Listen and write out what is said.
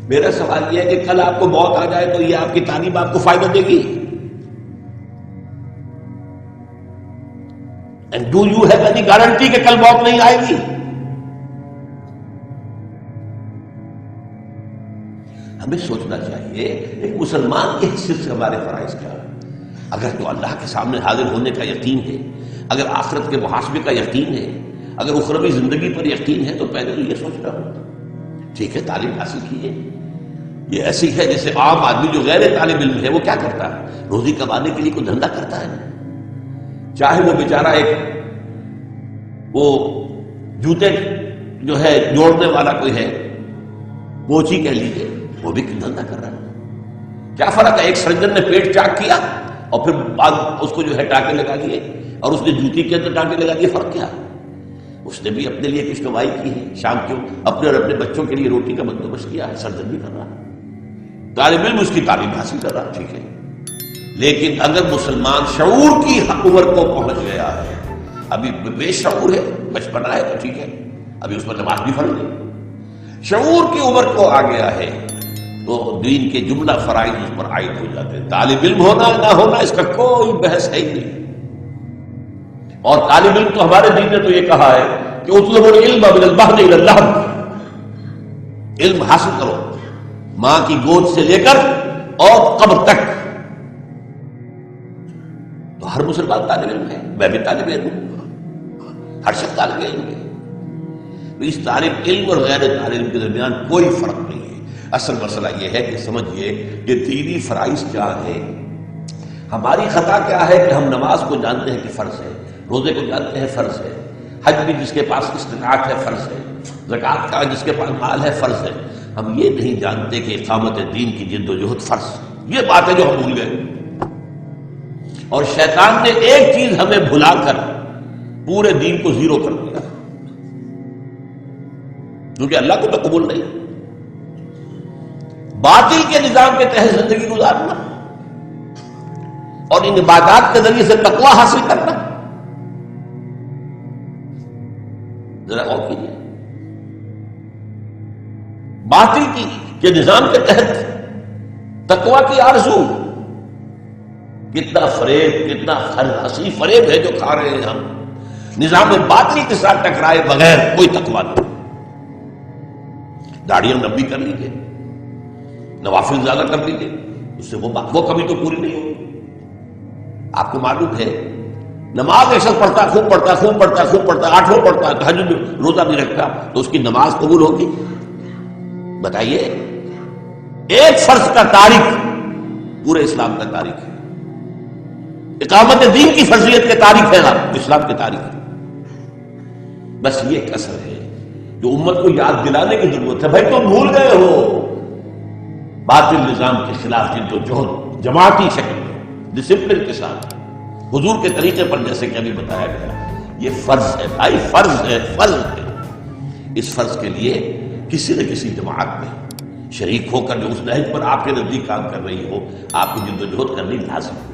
میرا سوال یہ ہے کہ کل آپ کو موت آ جائے تو یہ آپ کی تعلیم آپ کو فائدہ دے گی؟ And do you have any guarantee کہ کل موت نہیں آئے گی؟ ہمیں سوچنا چاہیے ایک مسلمان کی حیثیت سے ہمارے فرائض کیا ہے. اگر تو اللہ کے سامنے حاضر ہونے کا یقین ہے، اگر آخرت کے محاسبے کا یقین ہے، اگر اخروی زندگی پر یقین ہے، تو پہلے تو یہ سوچنا ہوتا. ٹھیک ہے، تعلیم حاصل کیجیے. یہ ایسی ہے جیسے عام آدمی جو غیر طالب علم ہے وہ کیا کرتا ہے؟ روزی کمانے کے لیے کوئی دھندا کرتا ہے. چاہے وہ بیچارہ ایک وہ جوتے جو ہے جوڑنے والا کوئی ہے، کوچی کہہ لیجیے، وہ بھی دھندا کر رہا ہے. کیا فرق ہے؟ ایک سرجن نے پیٹ چاک کیا اور پھر بعد اس کو جو ہے ٹانکے لگا دیے، اور اس نے جوتی کے اندر ٹانکے لگا دیے. فرق کیا؟ اس نے بھی اپنے لیے کچھ کمائی کی ہے، شام کو اپنے اور اپنے بچوں کے لیے روٹی کا بندوبست کیا ہے. سرجن بھی کر رہا ہے، طالب علم اس کی تعلیم حاصل کر رہا ہے. ٹھیک ہے، لیکن اگر مسلمان شعور کی عمر کو پہنچ گیا ہے، ابھی بے شعور ہے، بچپنا ہے، تو ٹھیک ہے، ابھی اس پر نماز بھی فرض ہے. شعور کی عمر کو آ گیا ہے تو دین کے جملہ فرائض اس پر عائد ہو جاتے ہیں. طالب علم ہونا نہ ہونا اس کا کوئی بحث ہے ہی نہیں. اور طالب علم تو ہمارے دین نے تو یہ کہا ہے کہ اطلبوا العلم من المهد الى اللحد، علم حاصل کرو ماں کی گود سے لے کر اور قبر تک. تو ہر مسلمان طالب علم ہے، میں بھی طالب علم ہوں، ہر شخص طالب علم ہے. تو اس طالب علم اور غیر طالب علم کے درمیان کوئی فرق نہیں ہے. اصل مسئلہ یہ ہے کہ سمجھیے کہ دینی فرائض کیا ہے. ہماری خطا کیا ہے کہ ہم نماز کو جانتے ہیں کہ فرض ہے، روزے کو جانتے ہیں فرض ہے، حج بھی جس کے پاس استطاعت ہے فرض ہے، زکوٰۃ کا جس کے پاس مال ہے فرض ہے. ہم یہ نہیں جانتے کہ اقامت دین کی جد و جہد فرض ہے. یہ بات ہے جو ہم بھول گئے. اور شیطان نے ایک چیز ہمیں بھلا کر پورے دین کو زیرو کر دیا، کیونکہ اللہ کو تو قبول نہیں. باطل کے نظام کے تحت زندگی گزارنا اور ان عبادات کے ذریعے سے تقویٰ حاصل کرنا، ذرا غور کیجیے. باطل کے نظام کے تحت تقویٰ کی آرزو، کتنا فریب، کتنا ہنسی فریب ہے جو کھا رہے ہیں ہم. نظام باطل کے ساتھ ٹکرائے بغیر کوئی تقویٰ نہیں. داڑیاں لمبی کر لیجیے، نوافل زیادہ کر لیجیے، اس سے وہ کمی تو پوری نہیں ہوگی. آپ کو معلوم ہے نماز ایک شخص پڑھتا، خوب پڑھتا، خوب پڑھتا، خوب پڑھتا، 8 پڑھتا، تہجد روزہ بھی رکھتا، تو اس کی نماز قبول ہوگی؟ بتائیے. ایک فرض کا تارک پورے اسلام کا تارک ہے. اقامت دین کی فرضیت کے تارک ہے نا، اسلام کے تارک ہے. بس یہ کسر ہے جو امت کو یاد دلانے کی ضرورت ہے. بھائی تم بھول گئے ہو باطل نظام کے خلاف جد و جہد جماعتی شکل میں ڈسپلن کے ساتھ حضور کے طریقے پر، جیسے کہ ابھی بتایا گیا. یہ فرض ہے بھائی، فرض ہے، فرض ہے. اس فرض کے لیے کسی نہ کسی جماعت میں شریک ہو کر جو اس نہج پر آپ کے نزدیک کام کر رہی ہو، آپ کو جد و جہد کرنی لازم ہے.